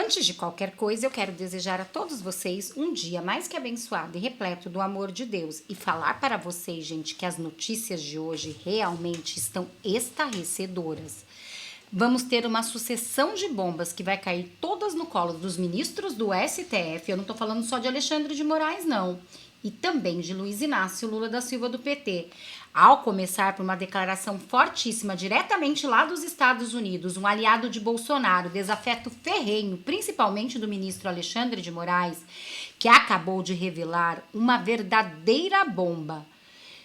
Antes de qualquer coisa, eu quero desejar a todos vocês um dia mais que abençoado e repleto do amor de Deus. E falar para vocês, gente, que as notícias de hoje realmente estão estarrecedoras. Vamos ter uma sucessão de bombas que vai cair todas no colo dos ministros do STF. Eu não tô falando só de Alexandre de Moraes, não. E também de Luiz Inácio Lula da Silva do PT. Ao começar por uma declaração fortíssima diretamente lá dos Estados Unidos, um aliado de Bolsonaro, desafeto ferrenho, principalmente do ministro Alexandre de Moraes, que acabou de revelar uma verdadeira bomba.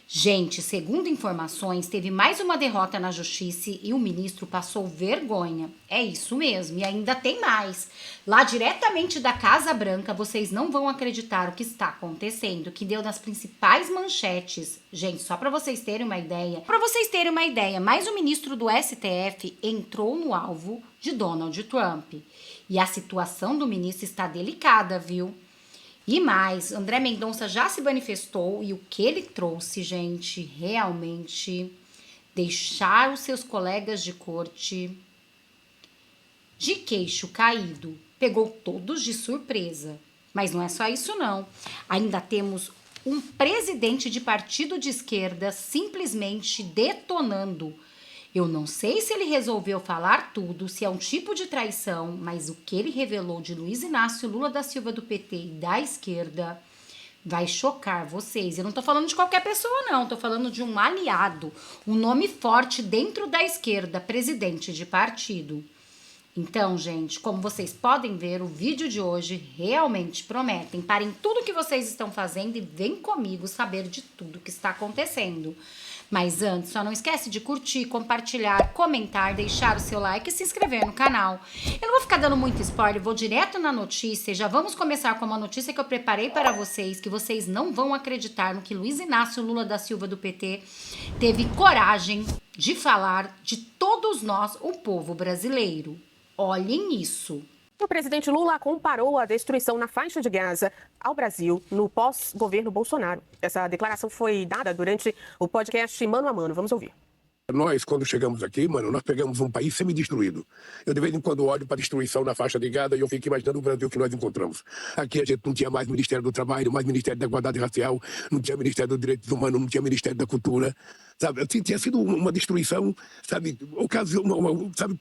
Gente, segundo informações, teve mais uma derrota na justiça e o ministro passou vergonha. É isso mesmo, e ainda tem mais. Lá diretamente da Casa Branca, vocês não vão acreditar o que está acontecendo, que deu nas principais manchetes. Gente, só para vocês terem uma ideia. Mais um ministro do STF entrou no alvo de Donald Trump. E a situação do ministro está delicada, viu? E mais, André Mendonça já se manifestou e o que ele trouxe, gente, realmente deixar os seus colegas de corte de queixo caído. Pegou todos de surpresa. Mas não é só isso não. Ainda temos um presidente de partido de esquerda simplesmente detonando. Eu não sei se ele resolveu falar tudo, se é um tipo de traição, mas o que ele revelou de Luiz Inácio Lula da Silva do PT e da esquerda vai chocar vocês. Eu não tô falando de qualquer pessoa, não. Tô falando de um aliado, um nome forte dentro da esquerda, presidente de partido. Então, gente, como vocês podem ver, o vídeo de hoje realmente promete. Parem tudo que vocês estão fazendo e vem comigo saber de tudo que está acontecendo. Mas antes, só não esquece de curtir, compartilhar, comentar, deixar o seu like e se inscrever no canal. Eu não vou ficar dando muito spoiler, vou direto na notícia e já vamos começar com uma notícia que eu preparei para vocês, que vocês não vão acreditar no que Luiz Inácio Lula da Silva do PT teve coragem de falar de todos nós, o povo brasileiro. Olhem isso. O presidente Lula comparou a destruição na faixa de Gaza ao Brasil no pós-governo Bolsonaro. Essa declaração foi dada durante o podcast Mano a Mano. Vamos ouvir. Nós, quando chegamos aqui, nós pegamos um país semi-destruído. Eu, de vez em quando, olho para a destruição na faixa de Gaza e eu fico imaginando o Brasil que nós encontramos. Aqui a gente não tinha mais Ministério do Trabalho, mais Ministério da Igualdade Racial, não tinha Ministério dos Direitos Humanos, não tinha Ministério da Cultura, sabe? Tinha sido uma destruição, sabe, sabe,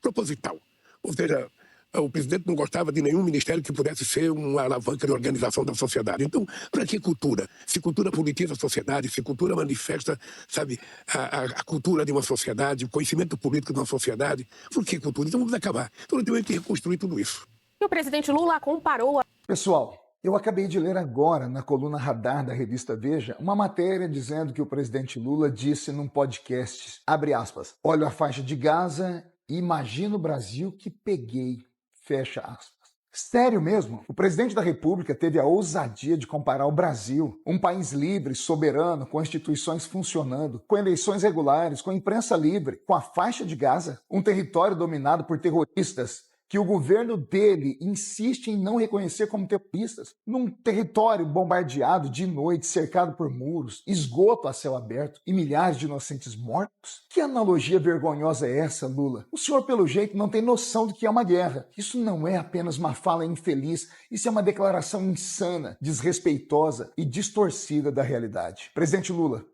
proposital. Ou seja, o presidente não gostava de nenhum ministério que pudesse ser uma alavanca de organização da sociedade. Então, para que cultura? Se cultura politiza a sociedade, se cultura manifesta, sabe, a cultura de uma sociedade, o conhecimento político de uma sociedade, por que cultura? Então vamos acabar. Então nós temos que reconstruir tudo isso. E o presidente Lula comparou a... Pessoal, eu acabei de ler agora, na coluna Radar da revista Veja, uma matéria dizendo que o presidente Lula disse num podcast, abre aspas, olho a faixa de Gaza e imagino o Brasil que peguei. Fecha aspas. Sério mesmo? O presidente da República teve a ousadia de comparar o Brasil, um país livre, soberano, com instituições funcionando, com eleições regulares, com imprensa livre, com a faixa de Gaza, um território dominado por terroristas, que o governo dele insiste em não reconhecer como terroristas, num território bombardeado de noite, cercado por muros, esgoto a céu aberto e milhares de inocentes mortos? Que analogia vergonhosa é essa, Lula? O senhor, pelo jeito, não tem noção do que é uma guerra. Isso não é apenas uma fala infeliz, isso é uma declaração insana, desrespeitosa e distorcida da realidade. Presidente Lula,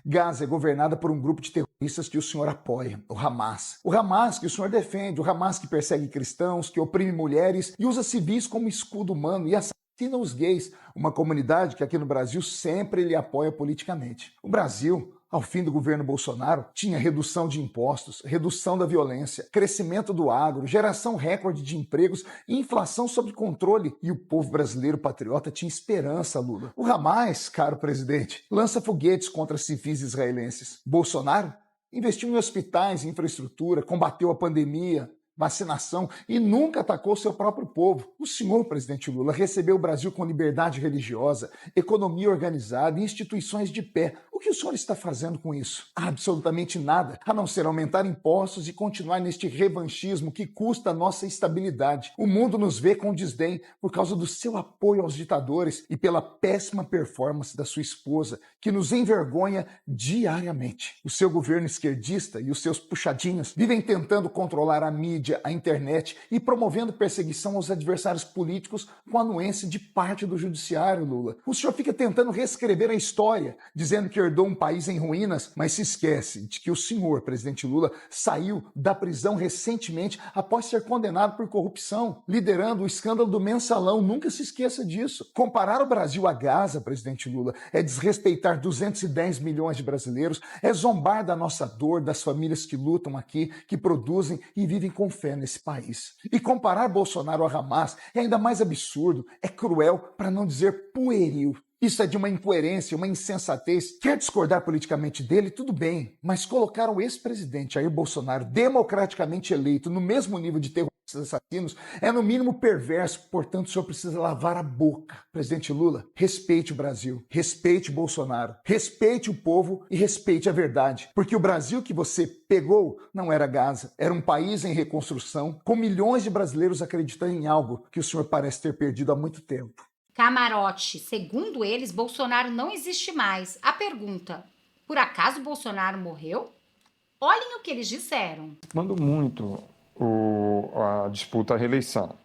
Gaza é governada por um grupo de terroristas que o senhor apoia, o Hamas. O Hamas que o senhor defende, o Hamas que persegue cristãos, que oprime mulheres e usa civis como escudo humano e assassina os gays, uma comunidade que aqui no Brasil sempre lhe apoia politicamente. O Brasil, ao fim do governo Bolsonaro, tinha redução de impostos, redução da violência, crescimento do agro, geração recorde de empregos e inflação sob controle. E o povo brasileiro patriota tinha esperança, Lula. O Hamas, caro presidente, lança foguetes contra civis israelenses. Bolsonaro investiu em hospitais, em infraestrutura, combateu a pandemia, vacinação e nunca atacou seu próprio povo. O senhor, presidente Lula, recebeu o Brasil com liberdade religiosa, economia organizada e instituições de pé. O que o senhor está fazendo com isso? Absolutamente nada, a não ser aumentar impostos e continuar neste revanchismo que custa a nossa estabilidade. O mundo nos vê com desdém por causa do seu apoio aos ditadores e pela péssima performance da sua esposa, que nos envergonha diariamente. O seu governo esquerdista e os seus puxadinhos vivem tentando controlar a mídia, a internet e promovendo perseguição aos adversários políticos com a anuência de parte do judiciário, Lula. O senhor fica tentando reescrever a história, dizendo que herdou um país em ruínas, mas se esquece de que o senhor, presidente Lula, saiu da prisão recentemente após ser condenado por corrupção, liderando o escândalo do Mensalão. Nunca se esqueça disso. Comparar o Brasil a Gaza, presidente Lula, é desrespeitar 210 milhões de brasileiros, é zombar da nossa dor, das famílias que lutam aqui, que produzem e vivem com fé nesse país. E comparar Bolsonaro a Hamas é ainda mais absurdo, é cruel, para não dizer pueril. Isso é de uma incoerência, uma insensatez. Quer discordar politicamente dele? Tudo bem, mas colocar o ex-presidente Jair Bolsonaro, democraticamente eleito, no mesmo nível de terroristas assassinos, é no mínimo perverso. Portanto, o senhor precisa lavar a boca. Presidente Lula, respeite o Brasil, respeite Bolsonaro, respeite o povo e respeite a verdade. Porque o Brasil que você pegou não era Gaza, era um país em reconstrução, com milhões de brasileiros acreditando em algo que o senhor parece ter perdido há muito tempo. Camarote, segundo eles, Bolsonaro não existe mais. A pergunta, por acaso Bolsonaro morreu? Olhem o que eles disseram. Mando muito a disputa à reeleição.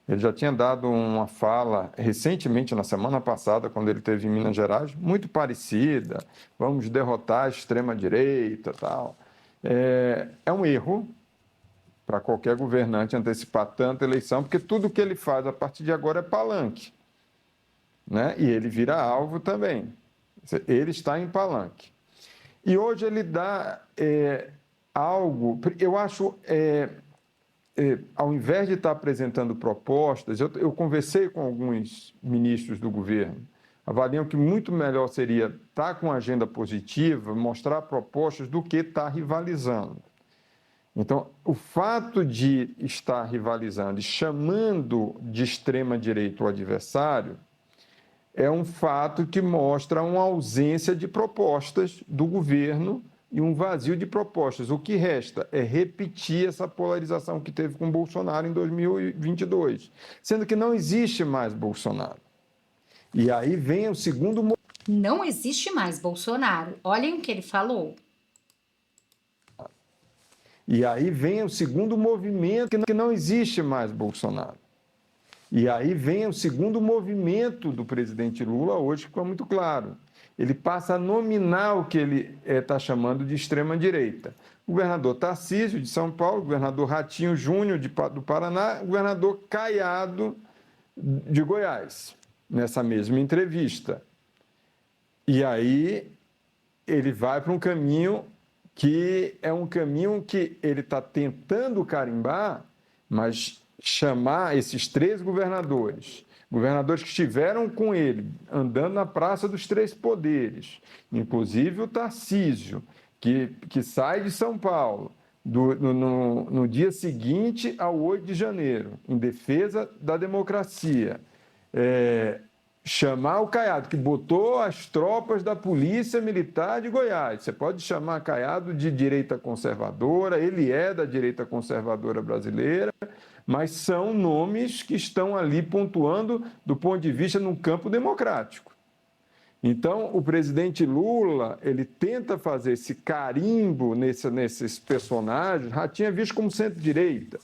Ele já tinha dado uma fala recentemente, na semana passada, quando ele esteve em Minas Gerais, muito parecida, vamos derrotar a extrema-direita e tal. É um erro para qualquer governante antecipar tanta eleição, porque tudo que ele faz a partir de agora é palanque. Né? E ele vira alvo também. Ele está em palanque. E hoje ele dá algo... Eu acho, ao invés de estar apresentando propostas, eu conversei com alguns ministros do governo, avaliam que muito melhor seria estar com agenda positiva, mostrar propostas, do que estar rivalizando. Então, o fato de estar rivalizando e chamando de extrema-direita o adversário é um fato que mostra uma ausência de propostas do governo e um vazio de propostas. O que resta é repetir essa polarização que teve com Bolsonaro em 2022, sendo que não existe mais Bolsonaro. E aí vem o segundo... Não existe mais Bolsonaro. Olhem o que ele falou. E aí vem o segundo movimento, que não existe mais Bolsonaro. E aí vem o segundo movimento do presidente Lula hoje, que ficou muito claro. Ele passa a nominar o que ele está chamando de extrema-direita. O governador Tarcísio, de São Paulo, o governador Ratinho Júnior, do Paraná, o governador Caiado, de Goiás, nessa mesma entrevista. E aí ele vai para um caminho que é um caminho que ele está tentando carimbar, mas chamar esses três governadores que estiveram com ele, andando na Praça dos Três Poderes, inclusive o Tarcísio, que sai de São Paulo no dia seguinte ao 8 de janeiro, em defesa da democracia, chamar o Caiado, que botou as tropas da Polícia Militar de Goiás. Você pode chamar Caiado de direita conservadora, ele é da direita conservadora brasileira, mas são nomes que estão ali pontuando do ponto de vista no campo democrático. Então, o presidente Lula, ele tenta fazer esse carimbo nesses personagens. Ratinho é visto como centro-direita,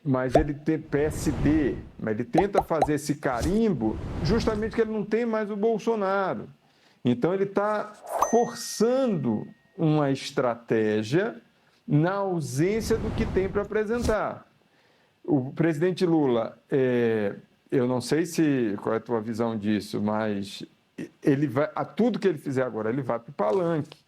mas ele tem PSD, mas ele tenta fazer esse carimbo justamente porque ele não tem mais o Bolsonaro. Então, ele está forçando uma estratégia na ausência do que tem para apresentar. O presidente Lula, eu não sei qual é a tua visão disso, mas ele vai, a tudo que ele fizer agora, ele vai para o palanque.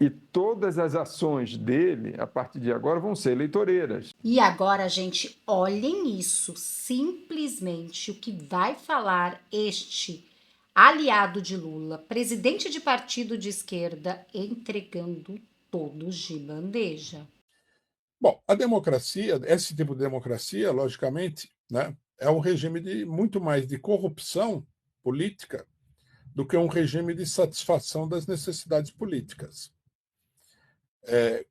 E todas as ações dele, a partir de agora, vão ser eleitoreiras. E agora, gente, olhem isso. Simplesmente o que vai falar este aliado de Lula, presidente de partido de esquerda, entregando todos de bandeja. Bom, a democracia, esse tipo de democracia, logicamente, né, é um regime de muito mais de corrupção política do que um regime de satisfação das necessidades políticas.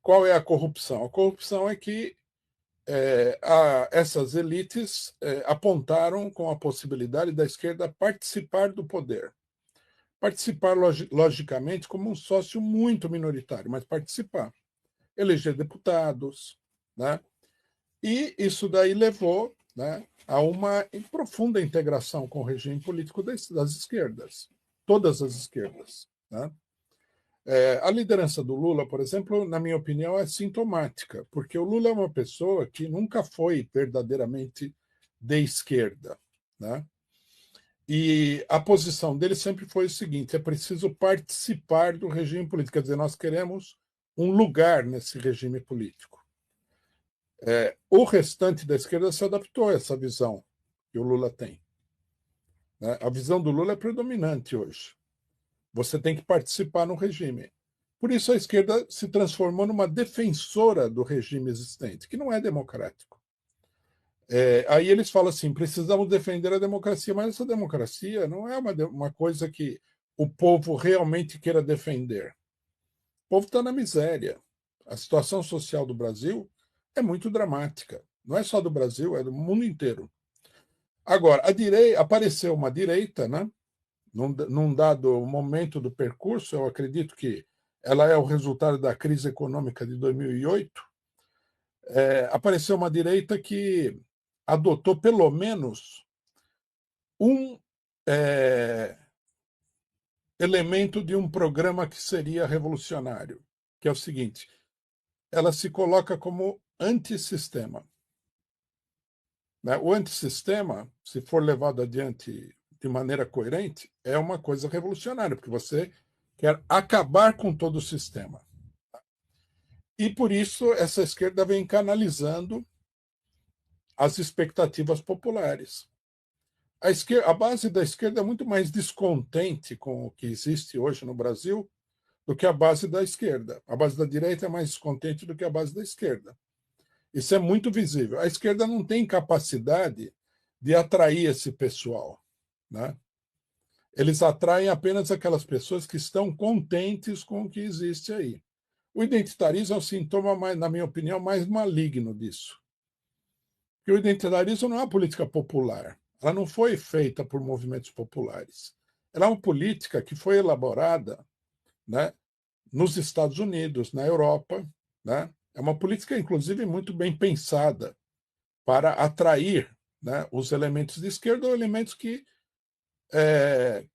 Qual é a corrupção? A corrupção é que essas elites apontaram com a possibilidade da esquerda participar do poder. Participar, logicamente, como um sócio muito minoritário, mas participar. Eleger deputados, né? E isso daí levou, né, a uma profunda integração com o regime político das esquerdas, todas as esquerdas, né? A liderança do Lula, por exemplo, na minha opinião, é sintomática, porque o Lula é uma pessoa que nunca foi verdadeiramente de esquerda, né? E a posição dele sempre foi o seguinte: é preciso participar do regime político, quer dizer, nós queremos um lugar nesse regime político. O restante da esquerda se adaptou a essa visão que o Lula tem, né? A visão do Lula é predominante hoje. Você tem que participar no regime. Por isso a esquerda se transformou numa defensora do regime existente, que não é democrático. Aí eles falam assim: precisamos defender a democracia, mas essa democracia não é uma coisa que o povo realmente queira defender. O povo está na miséria. A situação social do Brasil é muito dramática. Não é só do Brasil, é do mundo inteiro. Agora, apareceu uma direita, né? Num dado momento do percurso, eu acredito que ela é o resultado da crise econômica de 2008, apareceu uma direita que adotou pelo menos um elemento de um programa que seria revolucionário, que é o seguinte: ela se coloca como antissistema. Né? O antissistema, se for levado adiante de maneira coerente, é uma coisa revolucionária, porque você quer acabar com todo o sistema. E por isso essa esquerda vem canalizando as expectativas populares. A base da esquerda é muito mais descontente com o que existe hoje no Brasil do que a base da esquerda. A base da direita é mais descontente do que a base da esquerda. Isso é muito visível. A esquerda não tem capacidade de atrair esse pessoal, né? Eles atraem apenas aquelas pessoas que estão contentes com o que existe aí. O identitarismo é o sintoma, na minha opinião, mais maligno disso. Porque o identitarismo não é uma política popular. Ela não foi feita por movimentos populares. Ela é uma política que foi elaborada, né, nos Estados Unidos, na Europa, né? É uma política, inclusive, muito bem pensada para atrair, né, os elementos de esquerda ou elementos que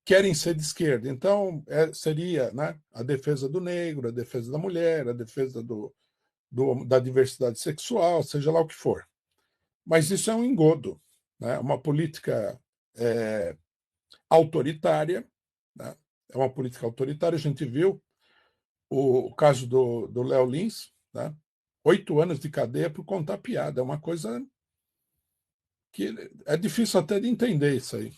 querem ser de esquerda. Então, seria, né, a defesa do negro, a defesa da mulher, a defesa da diversidade sexual, seja lá o que for. Mas isso é um engodo, né? Uma política autoritária, né? É uma política autoritária. A gente viu o caso do Léo Lins, né? 8 anos de cadeia por contar piada. É uma coisa que é difícil até de entender isso aí.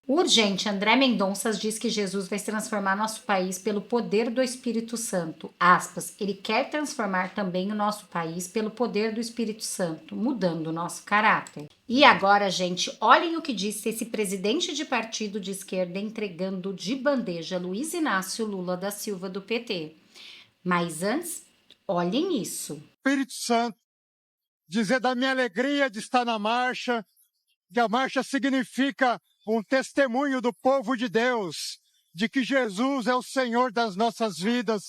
Urgente, André Mendonça diz que Jesus vai transformar nosso país pelo poder do Espírito Santo. Aspas, ele quer transformar também o nosso país pelo poder do Espírito Santo, mudando o nosso caráter. E agora, gente, olhem o que disse esse presidente de partido de esquerda entregando de bandeja Luiz Inácio Lula da Silva do PT. Mas antes, olhem isso. Espírito Santo, dizer da minha alegria de estar na marcha, que a marcha significa um testemunho do povo de Deus, de que Jesus é o Senhor das nossas vidas,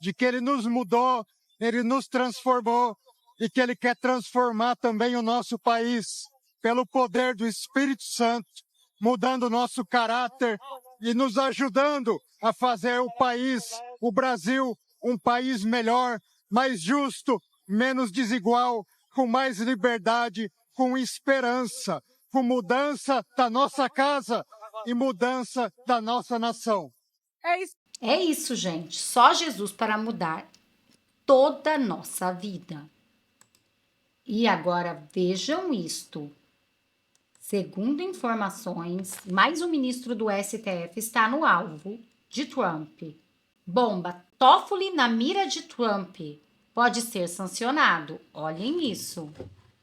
de que Ele nos mudou, Ele nos transformou e que Ele quer transformar também o nosso país pelo poder do Espírito Santo, mudando o nosso caráter e nos ajudando a fazer o país, o Brasil, um país melhor, mais justo, menos desigual, com mais liberdade, com esperança, com mudança da nossa casa e mudança da nossa nação. É isso, gente. Só Jesus para mudar toda a nossa vida. E agora vejam isto. Segundo informações, mais um ministro do STF está no alvo de Trump. Bomba, Toffoli na mira de Trump. Pode ser sancionado. Olhem isso.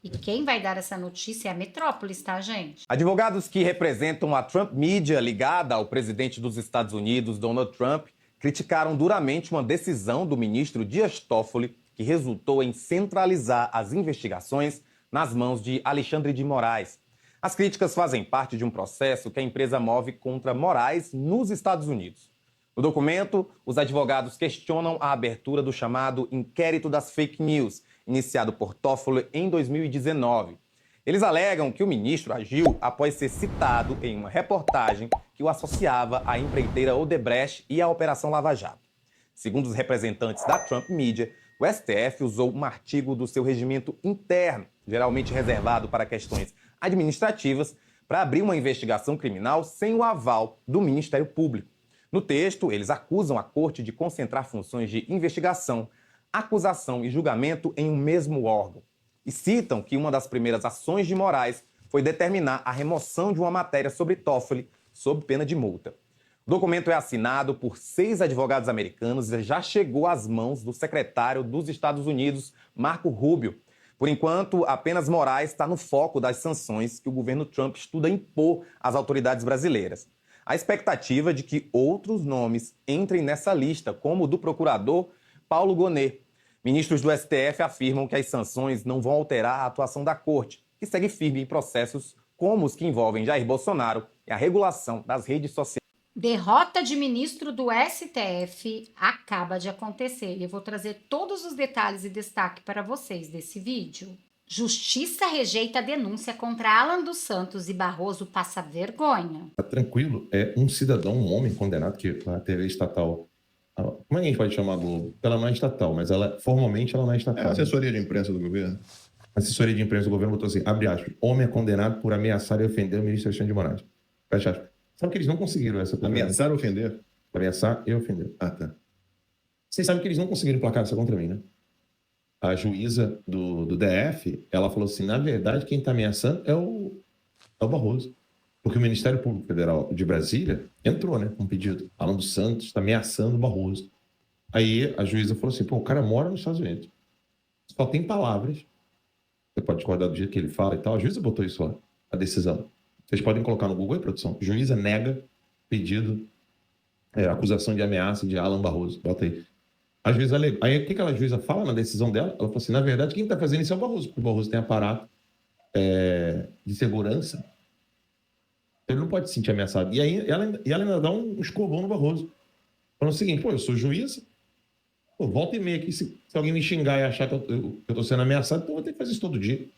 E quem vai dar essa notícia é a Metrópolis, tá, gente? Advogados que representam a Trump Media, ligada ao presidente dos Estados Unidos, Donald Trump, criticaram duramente uma decisão do ministro Dias Toffoli que resultou em centralizar as investigações nas mãos de Alexandre de Moraes. As críticas fazem parte de um processo que a empresa move contra Moraes nos Estados Unidos. No documento, os advogados questionam a abertura do chamado Inquérito das Fake News, iniciado por Toffoli em 2019. Eles alegam que o ministro agiu após ser citado em uma reportagem que o associava à empreiteira Odebrecht e à Operação Lava Jato. Segundo os representantes da Trump Media, o STF usou um artigo do seu regimento interno, geralmente reservado para questões administrativas, para abrir uma investigação criminal sem o aval do Ministério Público. No texto, eles acusam a corte de concentrar funções de investigação, acusação e julgamento em um mesmo órgão. E citam que uma das primeiras ações de Moraes foi determinar a remoção de uma matéria sobre Toffoli, sob pena de multa. O documento é assinado por 6 advogados americanos e já chegou às mãos do secretário dos Estados Unidos, Marco Rubio. Por enquanto, apenas Moraes está no foco das sanções que o governo Trump estuda impor às autoridades brasileiras. A expectativa de que outros nomes entrem nessa lista, como o do procurador Paulo Gonet. Ministros do STF afirmam que as sanções não vão alterar a atuação da corte, que segue firme em processos como os que envolvem Jair Bolsonaro e a regulação das redes sociais. Derrota de ministro do STF acaba de acontecer. Eu vou trazer todos os detalhes e destaque para vocês desse vídeo. Justiça rejeita a denúncia contra Alan dos Santos e Barroso passa vergonha. Tá tranquilo, é um cidadão, um homem condenado que a TV estatal, como é que a gente pode chamar a Globo? Ela não é estatal, mas formalmente ela não é estatal. É a assessoria de imprensa do governo. A assessoria de imprensa do governo botou assim, abre aspas, homem é condenado por ameaçar e ofender o ministro Alexandre de Moraes. Fecha aspas. Sabe que eles não conseguiram essa contra Ameaçar ou ofender? Ameaçar e ofender. Ah, tá. Vocês sabem que eles não conseguiram emplacar essa contra mim, né? A juíza do DF, ela falou assim, na verdade, quem está ameaçando é o Barroso. Porque o Ministério Público Federal de Brasília entrou, né, com um pedido. Alan dos Santos está ameaçando o Barroso. Aí a juíza falou assim, pô, o cara mora nos Estados Unidos. Só tem palavras. Você pode discordar do jeito que ele fala e tal. A juíza botou isso lá, a decisão. Vocês podem colocar no Google aí, produção. Juíza nega pedido, acusação de ameaça de Alan Barroso. Bota aí. A juíza alega. Aí o que a juíza fala na decisão dela? Ela falou assim, na verdade, quem está fazendo isso é o Barroso, porque o Barroso tem aparato de segurança. Ele não pode se sentir ameaçado. E aí ela ainda dá um escovão no Barroso. Falando o seguinte, pô, eu sou juíza, pô, volta e meia aqui, se alguém me xingar e achar que eu estou sendo ameaçado, então eu vou ter que fazer isso todo dia.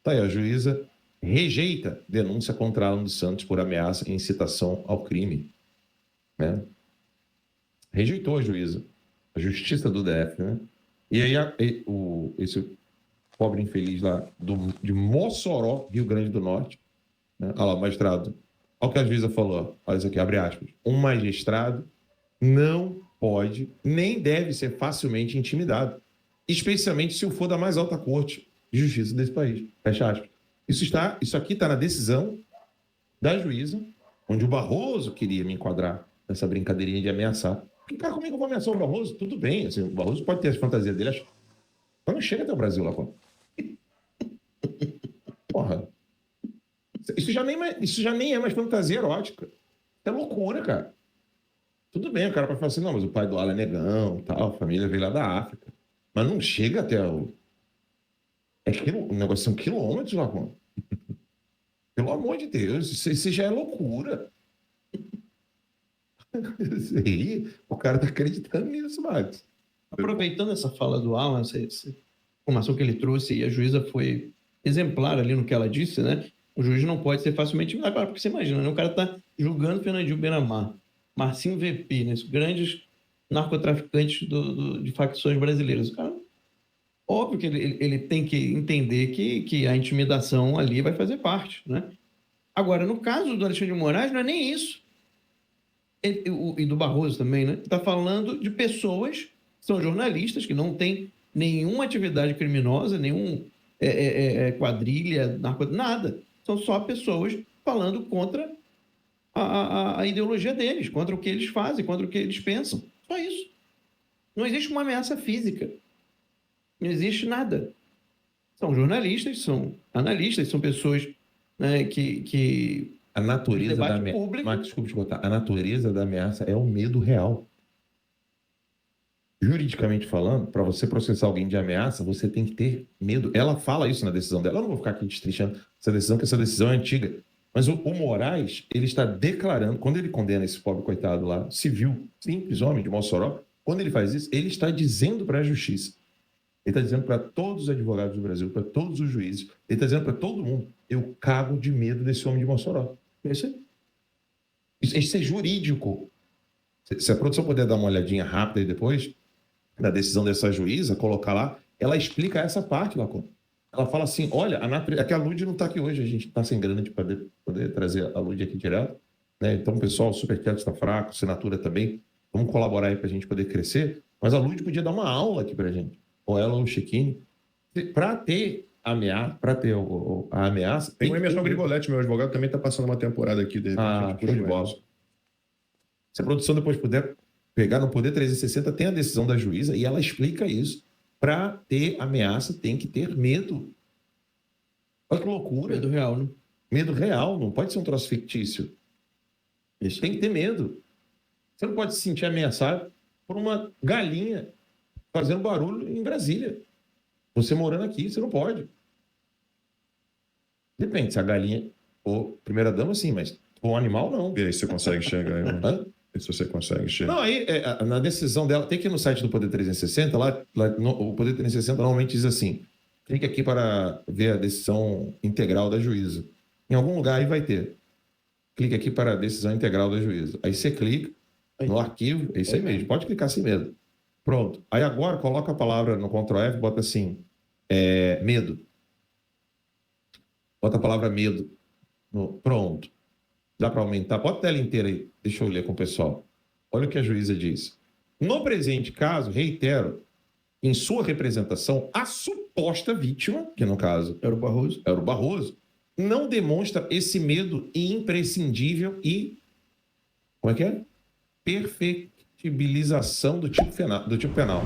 Tá aí, a juíza rejeita denúncia contra Alan dos Santos por ameaça e incitação ao crime. Né? Rejeitou a juíza. A justiça do DF, né? E aí esse pobre infeliz lá de Mossoró, Rio Grande do Norte, né? Olha lá, magistrado. Olha o que a juíza falou. Olha isso aqui, abre aspas. Um magistrado não pode, nem deve ser facilmente intimidado, especialmente se o for da mais alta corte de justiça desse país. Fecha aspas. Isso aqui está na decisão da juíza, onde o Barroso queria me enquadrar nessa brincadeirinha de ameaçar. Porque, cara, como é que eu vou ameaçar o Barroso? Tudo bem, assim, o Barroso pode ter as fantasias dele, mas não chega até o Brasil lá, pô. Porra. Isso já nem é mais fantasia erótica. É loucura, cara. Tudo bem, o cara pode falar assim, não, mas o pai do Alan é negão, tal, a família veio lá da África. Mas não chega até o... O negócio são quilômetros lá, pô. Pelo amor de Deus, isso já é loucura. O cara tá acreditando nisso, Max. Aproveitando essa fala do Alan, essa informação que ele trouxe, e a juíza foi exemplar ali no que ela disse, né? O juiz não pode ser facilmente intimidado, porque você imagina, né? O cara tá julgando Fernandinho Beiramar, Marcinho VP, né? Os grandes narcotraficantes de facções brasileiras. O cara, óbvio que ele tem que entender que a intimidação ali vai fazer parte, né? Agora, no caso do Alexandre de Moraes, não é nem isso. E do Barroso também, né? Está falando de pessoas que são jornalistas, que não têm nenhuma atividade criminosa, nenhum quadrilha, nada. São só pessoas falando contra a ideologia deles, contra o que eles fazem, contra o que eles pensam. Só isso. Não existe uma ameaça física. Não existe nada. São jornalistas, são analistas, são pessoas, né, que A natureza da debate ameaça. público. Mas, desculpa te cortar. A natureza da ameaça é o medo real. Juridicamente falando, para você processar alguém de ameaça, você tem que ter medo. Ela fala isso na decisão dela. Eu não vou ficar aqui destrinchando essa decisão, que essa decisão é antiga. Mas o Moraes, ele está declarando, quando ele condena esse pobre coitado lá, civil, simples homem de Mossoró, quando ele faz isso, ele está dizendo para a justiça, ele está dizendo para todos os advogados do Brasil, para todos os juízes, ele está dizendo para todo mundo, eu cago de medo desse homem de Mossoró. É isso aí. Isso é jurídico. Se a produção puder dar uma olhadinha rápida aí depois, na decisão dessa juíza, colocar lá, ela explica essa parte lá. Ela fala assim, olha, é que a Lud não está aqui hoje, a gente está sem grana de poder trazer a Lud aqui direto, né? Então, pessoal, o superchat está fraco, assinatura também, vamos colaborar aí para a gente poder crescer, mas a Lud podia dar uma aula aqui para a gente, ou ela ou o Chiquini, para ter a ameaça... Tem o Emerson Grigoletti, meu advogado, também está passando uma temporada aqui. De repente, show de bola. Se a produção depois puder pegar no Poder 360, tem a decisão da juíza e ela explica isso. Para ter ameaça, tem que ter medo. Olha que loucura. Medo real, né? Medo real, não pode ser um troço fictício. Isso. Tem que ter medo. Você não pode se sentir ameaçado por uma galinha fazendo barulho em Brasília. Você morando aqui, você não pode. Depende, se a galinha ou primeira-dama, sim, mas o animal, não. E aí você consegue enxergar, irmão? Se você consegue enxergar. Não, aí, na decisão dela, tem que ir no site do Poder 360, o Poder 360 normalmente diz assim, clique aqui para ver a decisão integral da juíza. Em algum lugar aí vai ter. Clique aqui para a decisão integral da juíza. Aí você clica no arquivo, é isso aí mesmo, pode clicar sem medo. Pronto. Aí agora coloca a palavra no Ctrl F, bota assim, medo. Bota a palavra medo. Pronto. Dá para aumentar? Bota a tela inteira aí. Deixa eu ler com o pessoal. Olha o que a juíza diz. No presente caso, reitero, em sua representação, a suposta vítima, que no caso era o Barroso, não demonstra esse medo imprescindível e... Como é que é? Perfectibilização do tipo penal.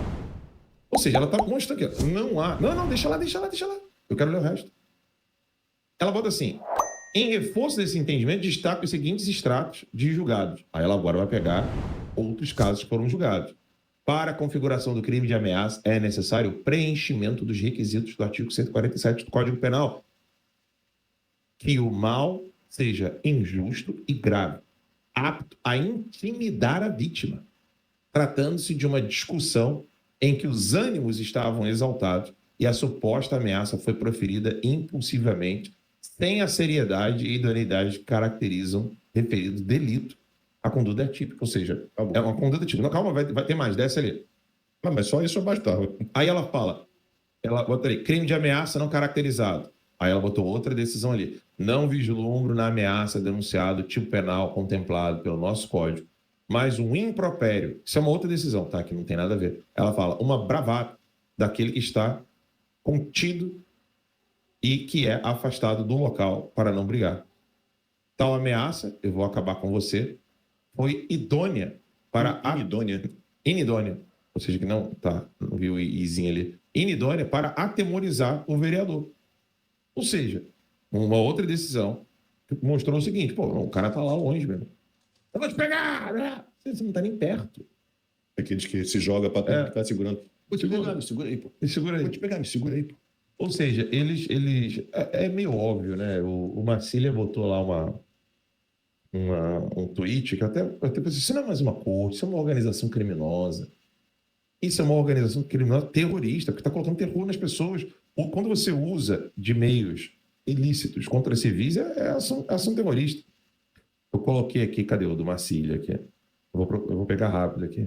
Ou seja, ela está mostrando aqui. Não há... Não, deixa lá. Eu quero ler o resto. Ela bota assim... Em reforço desse entendimento, destaca os seguintes extratos de julgados. Aí ela agora vai pegar outros casos que foram julgados. Para a configuração do crime de ameaça, é necessário o preenchimento dos requisitos do artigo 147 do Código Penal. Que o mal seja injusto e grave, apto a intimidar a vítima, tratando-se de uma discussão em que os ânimos estavam exaltados e a suposta ameaça foi proferida impulsivamente, sem a seriedade e idoneidade que caracterizam referido delito. A conduta é típica, ou seja, é uma conduta típica. Não, calma, vai ter mais, desce ali. Não, mas só isso bastava. Aí ela fala, ela bota ali, crime de ameaça não caracterizado. Aí ela botou outra decisão ali. Não vislumbro na ameaça denunciado tipo penal contemplado pelo nosso código, mas um impropério. Isso é uma outra decisão, tá? Que não tem nada a ver. Ela fala, uma bravata daquele que está contido e que é afastado do local para não brigar. Tal ameaça, eu vou acabar com você, foi idônea para... Inidônea. Ou seja, que não viu o izinho ali. Inidônea para atemorizar o vereador. Ou seja, uma outra decisão que mostrou o seguinte, o cara tá lá longe mesmo. Eu vou te pegar! Né? Você não tá nem perto. Aqueles que se joga para ficar segurando. Vou te pegar, me segura aí, pô. Me segura aí. Vou te pegar, me segura aí, pô. Ou seja, eles é meio óbvio, né? O Marcília botou lá um tweet que até pensei, isso não é mais uma corte, isso é uma organização criminosa. Isso é uma organização criminosa terrorista, que está colocando terror nas pessoas. Ou quando você usa de meios ilícitos contra civis, é ação terrorista. Eu coloquei aqui, cadê o do Marcília aqui? Eu vou pegar rápido aqui.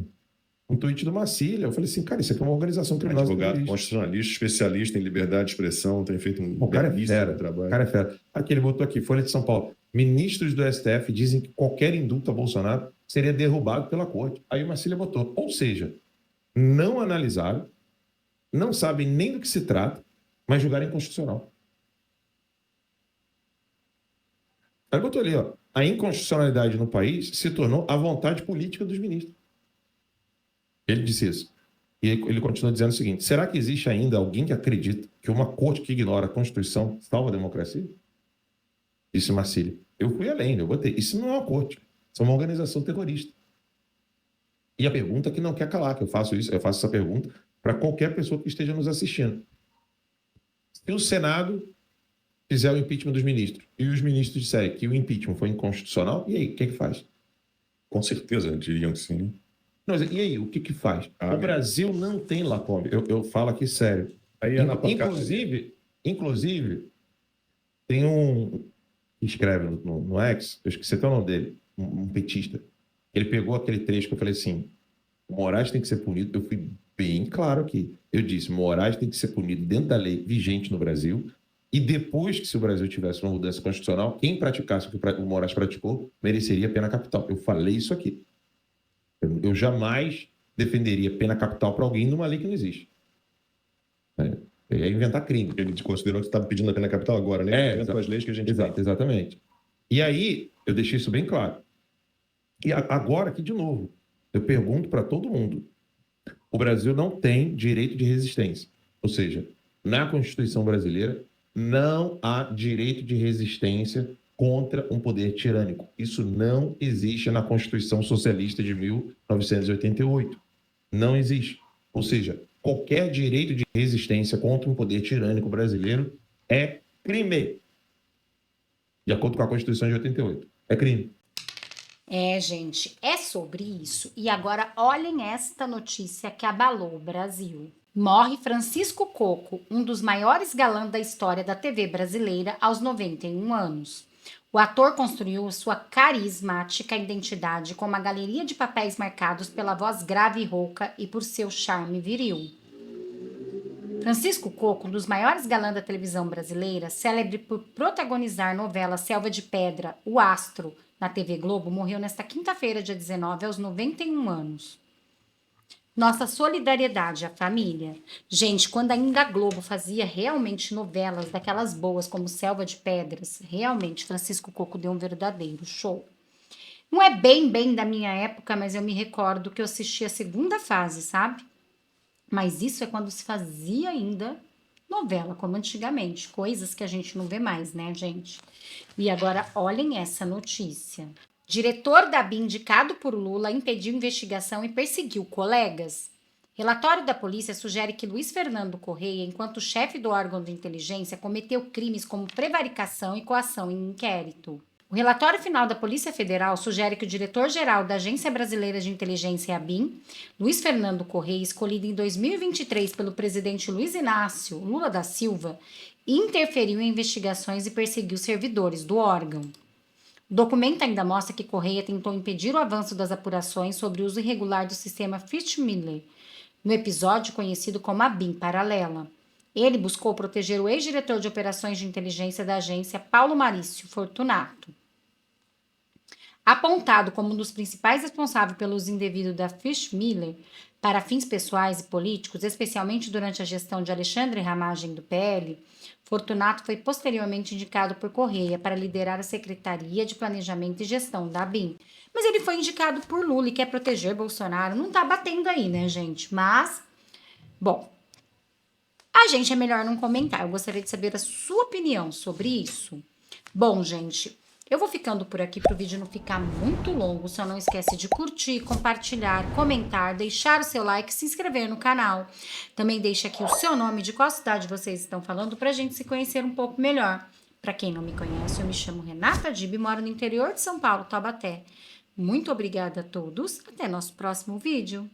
Um tweet do Marcília. Eu falei assim, cara, isso aqui é uma organização criminosa. Advogado, constitucionalista, especialista em liberdade de expressão, tem feito um belíssimo trabalho. O cara é fera. Aqui, ele botou aqui, Folha de São Paulo. Ministros do STF dizem que qualquer indulto a Bolsonaro seria derrubado pela corte. Aí o Marcília botou. Ou seja, não analisaram, não sabem nem do que se trata, mas julgaram inconstitucional. Aí botou ali, ó. A inconstitucionalidade no país se tornou a vontade política dos ministros. Ele disse isso. E ele continua dizendo o seguinte, será que existe ainda alguém que acredita que que uma corte que ignora a Constituição salva a democracia? Disse Marcílio. Eu fui além, eu botei. Isso não é uma corte, isso é uma organização terrorista. E a pergunta que não quer calar, que eu faço essa pergunta para qualquer pessoa que esteja nos assistindo. Se o Senado fizer o impeachment dos ministros e os ministros disserem que o impeachment foi inconstitucional, e aí, o que é que faz? Com certeza diriam que sim. Não, mas e aí, o que que faz? O Brasil não tem Lacombe. Eu falo aqui sério. Aí Inclusive, tem um que escreve no X, eu esqueci até o nome dele, um petista. Ele pegou aquele trecho que eu falei assim, o Moraes tem que ser punido. Eu fui bem claro aqui. Eu disse, Moraes tem que ser punido dentro da lei vigente no Brasil, e depois que, se o Brasil tivesse uma mudança constitucional, quem praticasse o que o Moraes praticou mereceria pena capital. Eu falei isso aqui. Eu jamais defenderia pena capital para alguém numa lei que não existe. É inventar crime. Ele considerou que você estava pedindo a pena capital agora, né? Dentro das leis que a gente tem. Exatamente. E aí, eu deixei isso bem claro. E agora, aqui de novo, eu pergunto para todo mundo. O Brasil não tem direito de resistência. Ou seja, na Constituição brasileira, não há direito de resistência contra um poder tirânico. Isso não existe na Constituição Socialista de 1988. Não existe. Ou seja, qualquer direito de resistência contra um poder tirânico brasileiro é crime. De acordo com a Constituição de 88. É crime. Gente, é sobre isso. E agora olhem esta notícia que abalou o Brasil. Morre Francisco Coco, um dos maiores galãs da história da TV brasileira, aos 91 anos. O ator construiu sua carismática identidade com uma galeria de papéis marcados pela voz grave e rouca e por seu charme viril. Francisco Coco, um dos maiores galãs da televisão brasileira, célebre por protagonizar novela Selva de Pedra, O Astro, na TV Globo, morreu nesta quinta-feira, dia 19, aos 91 anos. Nossa solidariedade à família. Gente, quando ainda a Globo fazia realmente novelas daquelas boas como Selva de Pedras, realmente Francisco Coco deu um verdadeiro show. Não é bem da minha época, mas eu me recordo que eu assisti a segunda fase, sabe? Mas isso é quando se fazia ainda novela, como antigamente. Coisas que a gente não vê mais, né, gente? E agora, olhem essa notícia. Diretor da BIM indicado por Lula impediu investigação e perseguiu colegas. Relatório da polícia sugere que Luiz Fernando Correia, enquanto chefe do órgão de inteligência, cometeu crimes como prevaricação e coação em inquérito. O relatório final da Polícia Federal sugere que o diretor-geral da Agência Brasileira de Inteligência, ABIN, Luiz Fernando Correia, escolhido em 2023 pelo presidente Luiz Inácio Lula da Silva, interferiu em investigações e perseguiu servidores do órgão. O documento ainda mostra que Correia tentou impedir o avanço das apurações sobre o uso irregular do sistema Fitch-Miller, no episódio conhecido como ABIN paralela. Ele buscou proteger o ex-diretor de operações de inteligência da agência, Paulo Marício Fortunato. Apontado como um dos principais responsáveis pelo uso indevido da Fitch-Miller para fins pessoais e políticos, especialmente durante a gestão de Alexandre Ramagem do PL, Fortunato foi posteriormente indicado por Correia para liderar a Secretaria de Planejamento e Gestão da ABIN. Mas ele foi indicado por Lula e quer proteger Bolsonaro. Não tá batendo aí, né, gente? Mas, bom, a gente é melhor não comentar. Eu gostaria de saber a sua opinião sobre isso. Bom, gente, eu vou ficando por aqui para o vídeo não ficar muito longo. Só não esquece de curtir, compartilhar, comentar, deixar o seu like, se inscrever no canal. Também deixa aqui o seu nome, de qual cidade vocês estão falando, para a gente se conhecer um pouco melhor. Para quem não me conhece, eu me chamo Renata Dib, moro no interior de São Paulo, Taubaté. Muito obrigada a todos. Até nosso próximo vídeo.